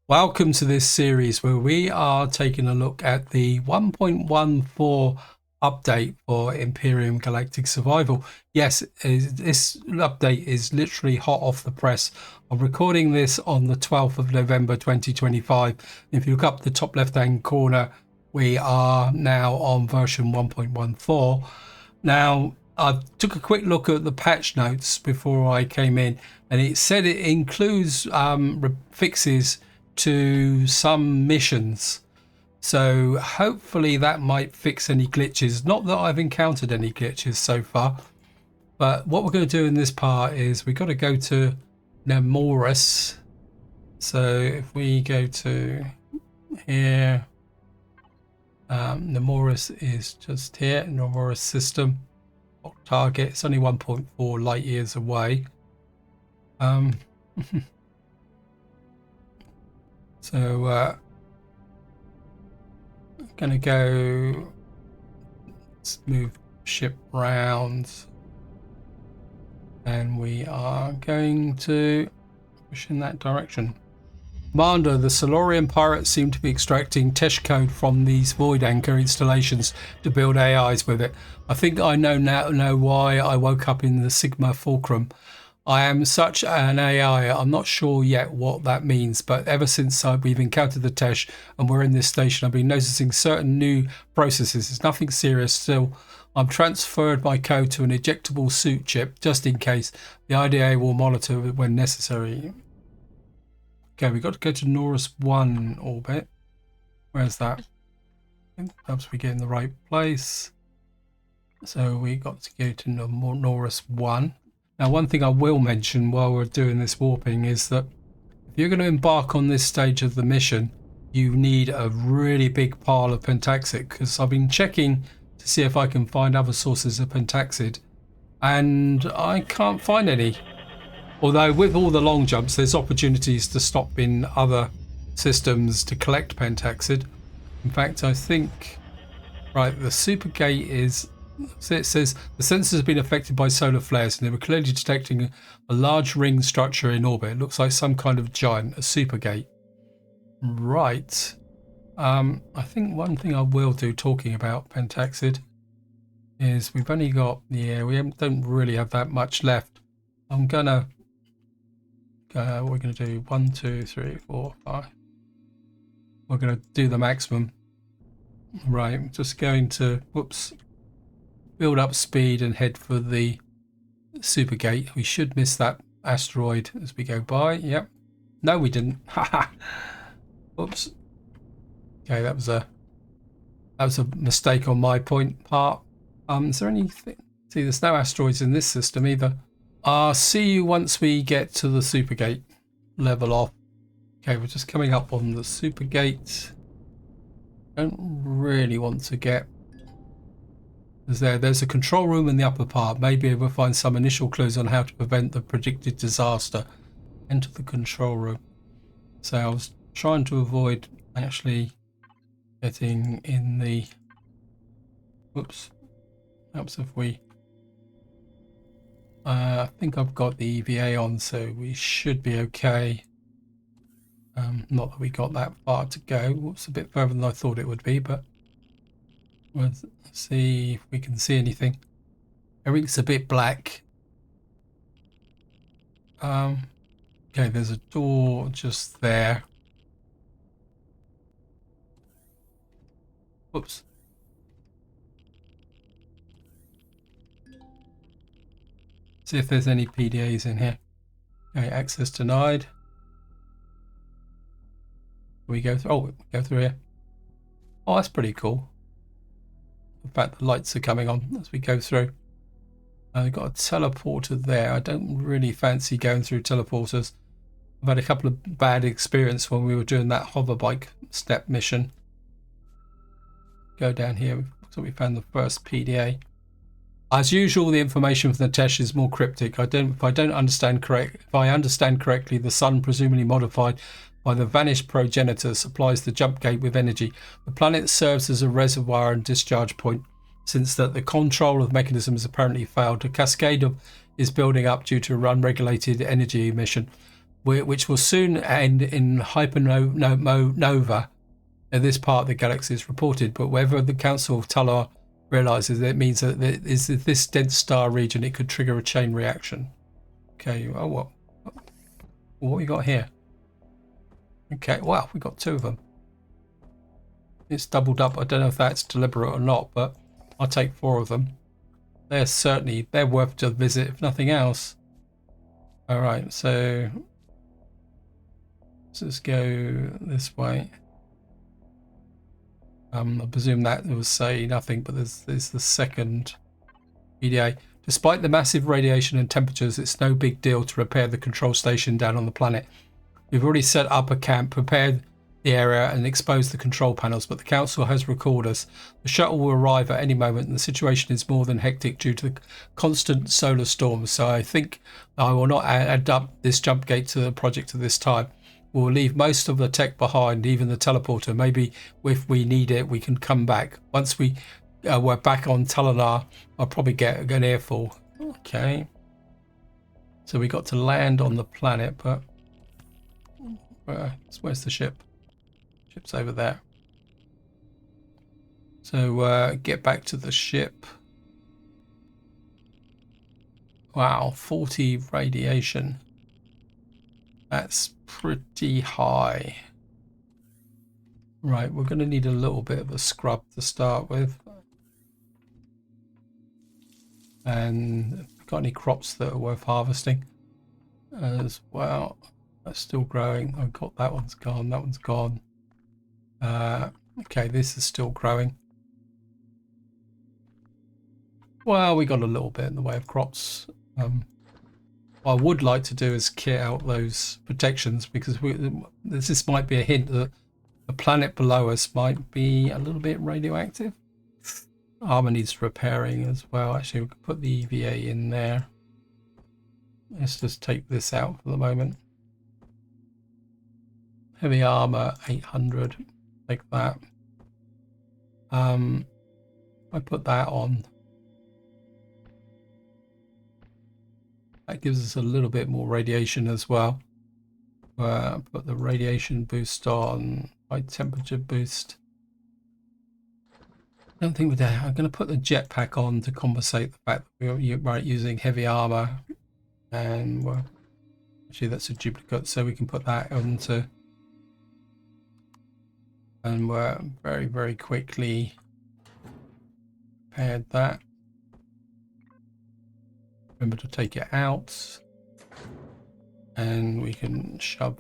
Welcome to this series where we are taking a look at the 1.14 update for Empyrion Galactic Survival. Yes, this update is literally hot off the press. I'm recording this on the 12th of November 2025. If you look up the top left hand corner, we are now on version 1.14. Now, I took a quick look at the patch notes before I came in, and it said it includes fixes to some missions, so hopefully that might fix any glitches. Not that I've encountered any glitches so far, but what we're going to do in this part is we've got to go to Nemoris. So if we go to here, Nemoris is just here. Nemoris system target, it's only 1.4 light years away. So I'm gonna go, let's move ship round, and we are going to push in that direction. Commander, the Solarian pirates seem to be extracting Tesh code from these void anchor installations to build AIs with it. I think I know why I woke up in the Sigma Fulcrum. I am such an AI, I'm not sure yet what that means, but ever since we've encountered the Tesh and we're in this station, I've been noticing certain new processes. It's nothing serious still. I've transferred my code to an ejectable suit chip, just in case. The IDA will monitor when necessary. Okay, we've got to go to Nemoris 1 orbit. Where's that? Perhaps we get in the right place. So we got to go to Nemoris 1. Now, one thing I will mention while we're doing this warping is that if you're going to embark on this stage of the mission, you need a really big pile of pentaxid, because I've been checking to see if I can find other sources of pentaxid, and I can't find any. Although with all the long jumps, there's opportunities to stop in other systems to collect pentaxid. In fact, I think, right, the Supergate is... So it says the sensors have been affected by solar flares, and they were clearly detecting a large ring structure in orbit. It looks like some kind of giant, a Supergate. Right. I think one thing I will do, talking about pentaxid, is we've only got, don't really have that much left. I'm gonna we're gonna do 1, 2, 3, 4, 5. We're gonna do the maximum. Right, I'm just going to build up speed and head for the Supergate. We should miss that asteroid as we go by. Yep. No, we didn't. Haha. Oops. Okay, that was a mistake on my part. Is there anything? See, there's no asteroids in this system either. I'll see you once we get to the Supergate level off. Okay, we're just coming up on the Supergate. Don't really want to get... There's a control room in the upper part. Maybe we'll find some initial clues on how to prevent the predicted disaster. Enter the control room. So I was trying to avoid actually getting in the... Whoops. Perhaps if we... I think I've got the EVA on, so we should be okay. Not that we got that far to go. Whoops, a bit further than I thought it would be, but... Let's see if we can see anything. Everything's a bit black. Okay, there's a door just there. Whoops. See if there's any PDAs in here. Okay, access denied. We go through. Oh, we go through here. Oh, that's pretty cool. In fact, the lights are coming on as we go through. We've got a teleporter there. I don't really fancy going through teleporters. I've had a couple of bad experiences when we were doing that hover bike step mission. Go down here. So we found the first PDA. As usual, the information from the Tesh is more cryptic. If I understand correctly, the sun, presumably modified by the vanished progenitor, supplies the jump gate with energy. The planet serves as a reservoir and discharge point. Since that the control of mechanisms apparently failed, a cascade is building up due to unregulated energy emission. which will soon end in hypernova in this part of the galaxy is reported. But whether the Council of Talar realizes it means that is this dense star region, it could trigger a chain reaction. Okay, oh, what we got here? Okay, wow, we got 2 of them. It's doubled up. I don't know if that's deliberate or not, but I'll take 4 of them. They're worth a visit, if nothing else. All right, so let's just go this way. I presume that will say nothing, but there's the second PDA. Despite the massive radiation and temperatures, it's no big deal to repair the control station down on the planet. We've already set up a camp, prepared the area and exposed the control panels, but the council has recalled us. The shuttle will arrive at any moment and the situation is more than hectic due to the constant solar storms, so I think I will not add up this jump gate to the project at this time. We'll leave most of the tech behind, even the teleporter. Maybe if we need it, we can come back. Once we're back on Talanar, I'll probably get an earful. Okay. So we got to land on the planet, but where's the ship? Ship's over there. So get back to the ship. Wow, 40 radiation. That's pretty high. Right, we're going to need a little bit of a scrub to start with. And got any crops that are worth harvesting as well? That's still growing. I've got that one's gone. That one's gone. Okay, this is still growing. Well, we got a little bit in the way of crops. What I would like to do is kit out those protections, because this might be a hint that the planet below us might be a little bit radioactive. Armor needs repairing as well. Actually, we could put the EVA in there. Let's just take this out for the moment. Heavy armor 800, like that. I put that on. That gives us a little bit more radiation as well. Put the radiation boost on, high temperature boost. I don't think we're there. I'm going to put the jetpack on to compensate the fact that we're using heavy armor. And actually that's a duplicate, so we can put that onto. And we're very, very quickly repaired that. Remember to take it out, and we can shove.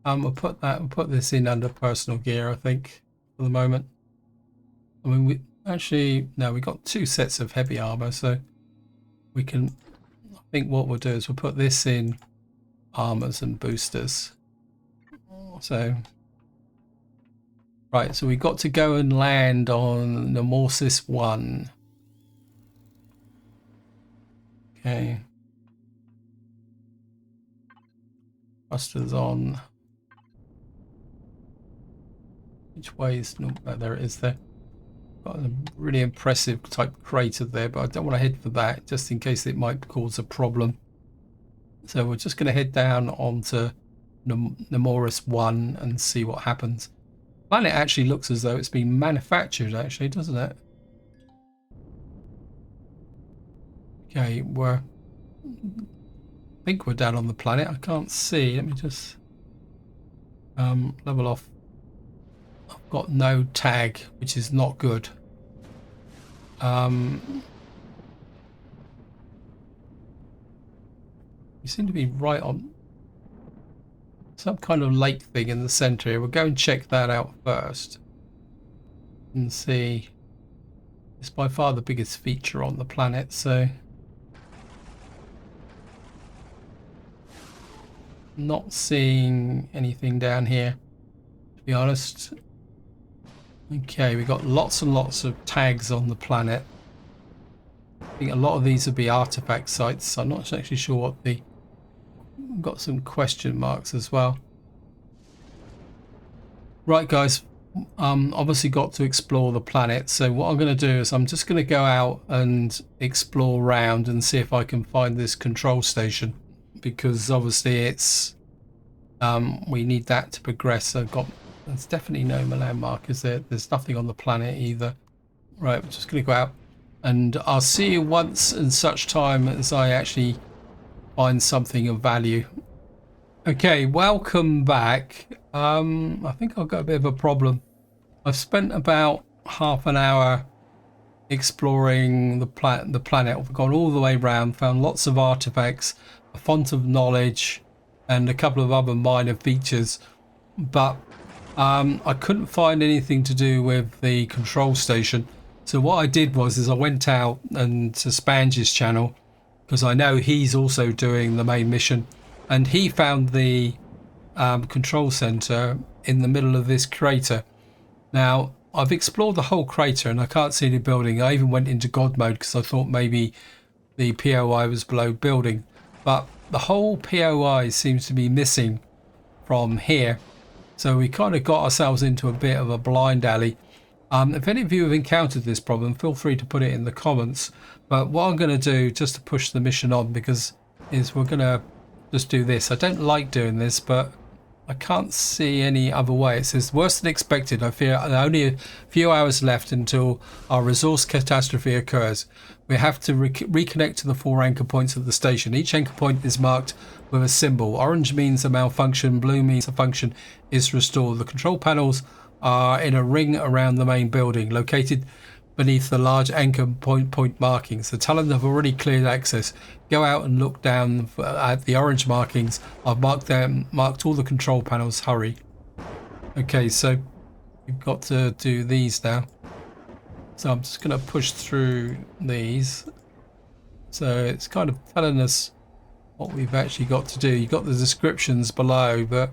We'll put this in under personal gear, I think, for the moment. I mean, we got 2 sets of heavy armor, so we can. I think what we'll do is we'll put this in armors and boosters. So. Right, so we've got to go and land on Nemoris 1. Okay. Thrusters on. Which way is... No, there it is there. Got a really impressive type crater there, but I don't want to head for that, just in case it might cause a problem. So we're just going to head down onto Nemoris 1 and see what happens. Planet actually looks as though it's been manufactured, actually, doesn't it? Okay, I think we're down on the planet. I can't see. Let me just level off. I've got no tag, which is not good. You seem to be right on some kind of lake thing in the center here. We'll go and check that out first and see. It's by far the biggest feature on the planet, so not seeing anything down here, to be honest. Okay, we got lots and lots of tags on the planet. I think a lot of these would be artifact sites. I'm not actually sure what the... Got some question marks as well. Right, guys, obviously got to explore the planet. So what I'm going to do is I'm just going to go out and explore around and see if I can find this control station, because obviously it's we need that to progress. So there's definitely no landmark, is there? There's nothing on the planet either. Right, we're just going to go out and I'll see you once in such time as I actually find something of value. Okay, welcome back. I think I've got a bit of a problem. I've spent about half an hour exploring the planet. I've gone all the way around, found lots of artifacts, a font of knowledge, and a couple of other minor features, but I couldn't find anything to do with the control station. So what I did was I went out and to Spange's channel, because I know he's also doing the main mission, and he found the control center in the middle of this crater. Now I've explored the whole crater and I can't see any building. I even went into God mode because I thought maybe the POI was below building, but the whole POI seems to be missing from here. So we kind of got ourselves into a bit of a blind alley. If any of you have encountered this problem, feel free to put it in the comments. But what I'm going to do, just to push the mission on, is we're going to just do this. I don't like doing this, but I can't see any other way. It says worse than expected. I fear only a few hours left until our resource catastrophe occurs. We have to reconnect to the 4 anchor points of the station. Each anchor point is marked with a symbol. Orange means a malfunction, blue means a function is restored. The control panels are in a ring around the main building, located beneath the large anchor point markings. The Talon have already cleared access. Go out and look down at the orange markings. I've marked all the control panels. Hurry. Okay, so we've got to do these now. So I'm just going to push through these. So it's kind of telling us what we've actually got to do. You've got the descriptions below, but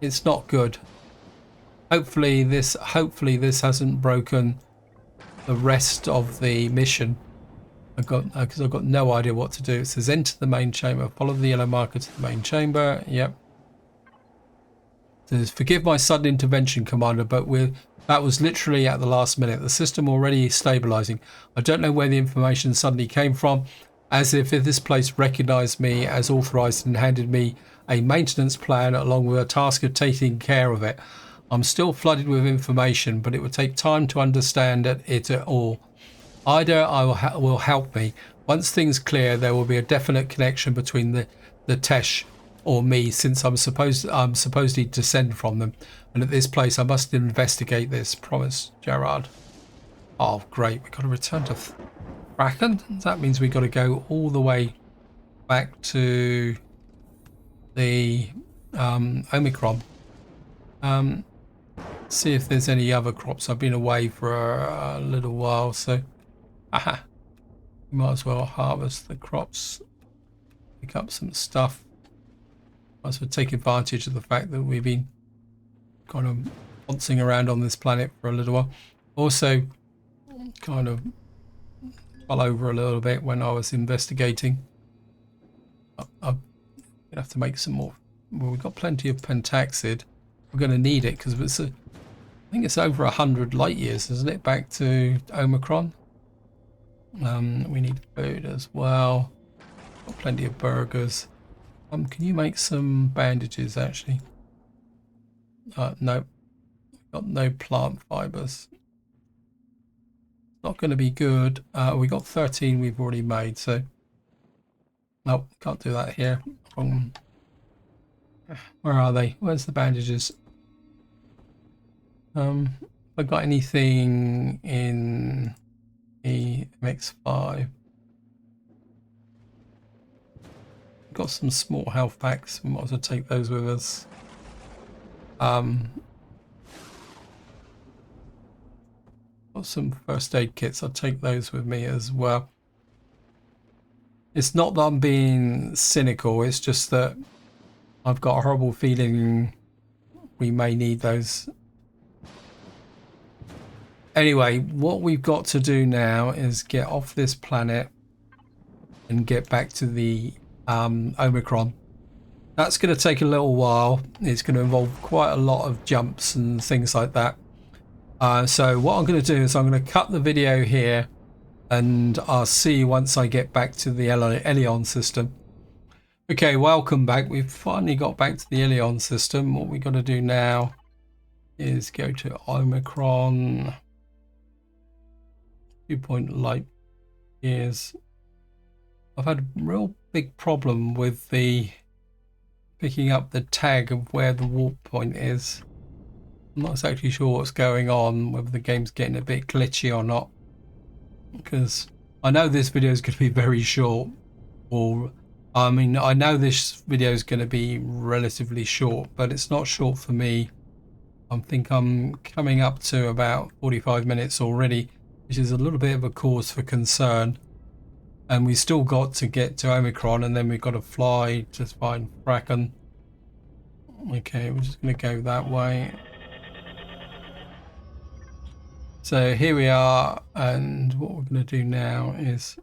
it's not good. Hopefully this hasn't broken the rest of the mission. Because I've got no idea what to do. It says enter the main chamber, follow the yellow marker to the main chamber. Yep. It says forgive my sudden intervention, Commander, but that was literally at the last minute. The system already stabilizing. I don't know where the information suddenly came from, as if this place recognized me as authorized and handed me a maintenance plan along with a task of taking care of it. I'm still flooded with information, but it would take time to understand it all. Either will help me. Once things clear, there will be a definite connection between the Tesh or me, since I'm supposedly descend from them. And at this place, I must investigate this. Promise, Gerard. Oh, great. We've got to return to Kraken. That means we've got to go all the way back to the Omicron. See if there's any other crops. I've been away for a little while, so we might as well harvest the crops, pick up some stuff. Might as well take advantage of the fact that we've been kind of bouncing around on this planet for a little while. Also kind of fell over a little bit when I was investigating. I'm gonna have to make some more. Well, we've got plenty of pentaxid. We're going to need it because I think it's over 100 light years, isn't it, back to Omicron? We need food as well. Got plenty of burgers. Can you make some bandages, actually? No. Got no plant fibers. Not going to be good. We got 13 we've already made, so... Nope, can't do that here. Where are they? Where's the bandages? I got anything in the MX5? Got some small health packs. We might as well take those with us. Got some first aid kits. I'll take those with me as well. It's not that I'm being cynical. It's just that I've got a horrible feeling we may need those. Anyway, what we've got to do now is get off this planet and get back to the Omicron. That's going to take a little while. It's going to involve quite a lot of jumps and things like that. So what I'm going to do is I'm going to cut the video here, and I'll see you once I get back to the Eleon system. Okay, welcome back. We've finally got back to the Eleon system. What we got to do now is go to Omicron. 2-point light years. I've had a real big problem with the picking up the tag of where the warp point is. I'm not exactly sure what's going on, whether the game's getting a bit glitchy or not, because I know this video is going to be very short, or I mean I know this video is going to be relatively short, but it's not short for me. I think I'm coming up to about 45 minutes already, which is a little bit of a cause for concern. And we still got to get to Omicron, and then we've got to fly to find Kraken. Okay, we're just going to go that way. So here we are, and what we're going to do now is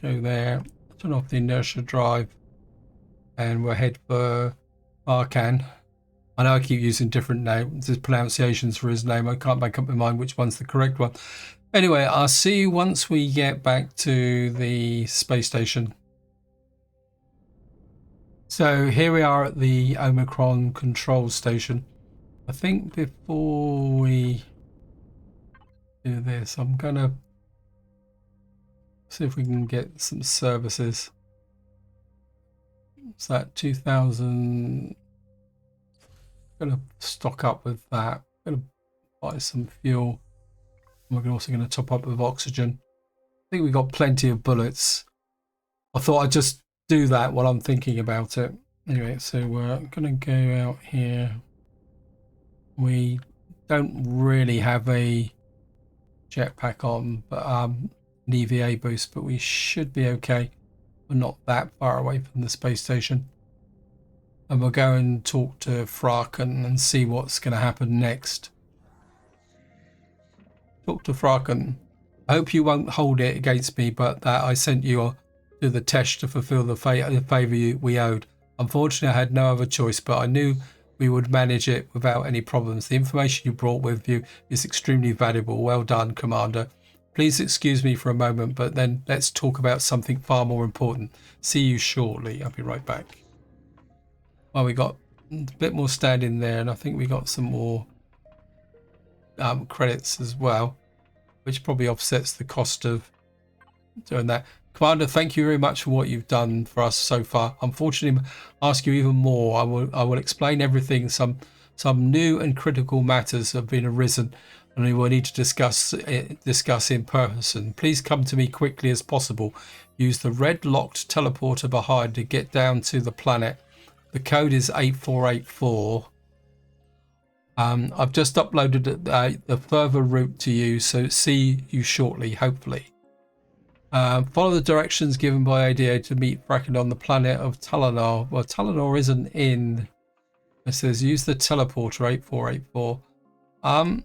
go there, turn off the inertia drive, and we'll head for Arkan. I know I keep using different names, pronunciations for his name. I can't make up my mind which one's the correct one. Anyway, I'll see you once we get back to the space station. So here we are at the Omicron control station. I think before we do this, I'm gonna see if we can get some services. It's that 2,000. Gonna stock up with that. Gonna buy some fuel. We're also going to top up with oxygen. I think we've got plenty of bullets. I thought I'd just do that while I'm thinking about it. Anyway, so we're going to go out here. We don't really have a jetpack on, but an EVA boost, but we should be okay. We're not that far away from the space station. And we'll go and talk to Fraken and see what's going to happen next. Talk to Fraken. I hope you won't hold it against me, but that I sent you to the test to fulfill the favour we owed. Unfortunately, I had no other choice, but I knew we would manage it without any problems. The information you brought with you is extremely valuable. Well done, Commander. Please excuse me for a moment, but then let's talk about something far more important. See you shortly. I'll be right back. Well, we got a bit more standing there, and I think we got some more credits as well, which probably offsets the cost of doing that. Commander, thank you very much for what you've done for us so far. Unfortunately, ask you even more. I will explain everything. Some new and critical matters have been arisen, and we will need to discuss in person. Please come to me quickly as possible. Use the red locked teleporter behind to get down to the planet. The code is 8484. I've just uploaded the further route to you, so see you shortly, hopefully. Follow the directions given by ADA to meet Fraken on the planet of Talanor. Well, Talanor isn't in. It says use the teleporter 8484. I'm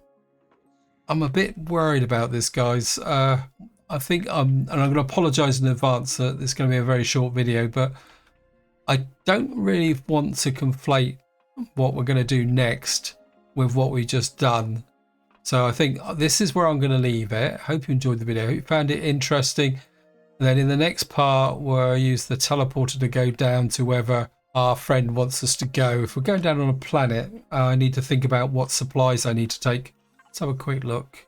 a bit worried about this, guys. I think and I'm going to apologise in advance that it's going to be a very short video, but I don't really want to conflate what we're going to do next with what we've just done. So I think this is where I'm going to leave it. Hope you enjoyed the video. Hope you found it interesting. And then in the next part, we'll use the teleporter to go down to wherever our friend wants us to go. If we're going down on a planet, I need to think about what supplies I need to take. Let's have a quick look.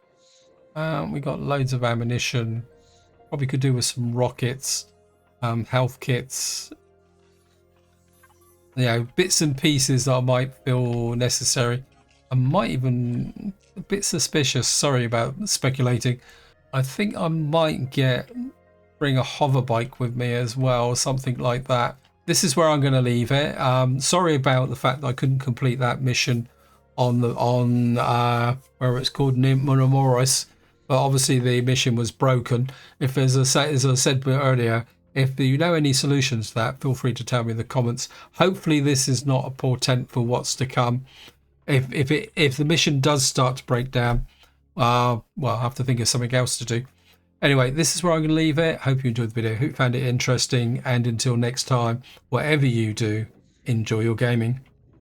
We got loads of ammunition. Probably could do with some rockets, health kits. You know, bits and pieces that I might feel necessary. I might even a bit suspicious. Sorry about speculating. I think I might bring a hover bike with me as well, something like that. This is where I'm going to leave it. Sorry about the fact that I couldn't complete that mission on where it's called Nemoris, but obviously the mission was broken. If as I said earlier, if you know any solutions to that, feel free to tell me in the comments. Hopefully this is not a portent for what's to come. If the mission does start to break down, well, I'll have to think of something else to do. Anyway, this is where I'm going to leave it. Hope you enjoyed the video. Hope you found it interesting. And until next time, whatever you do, Enjoy your gaming.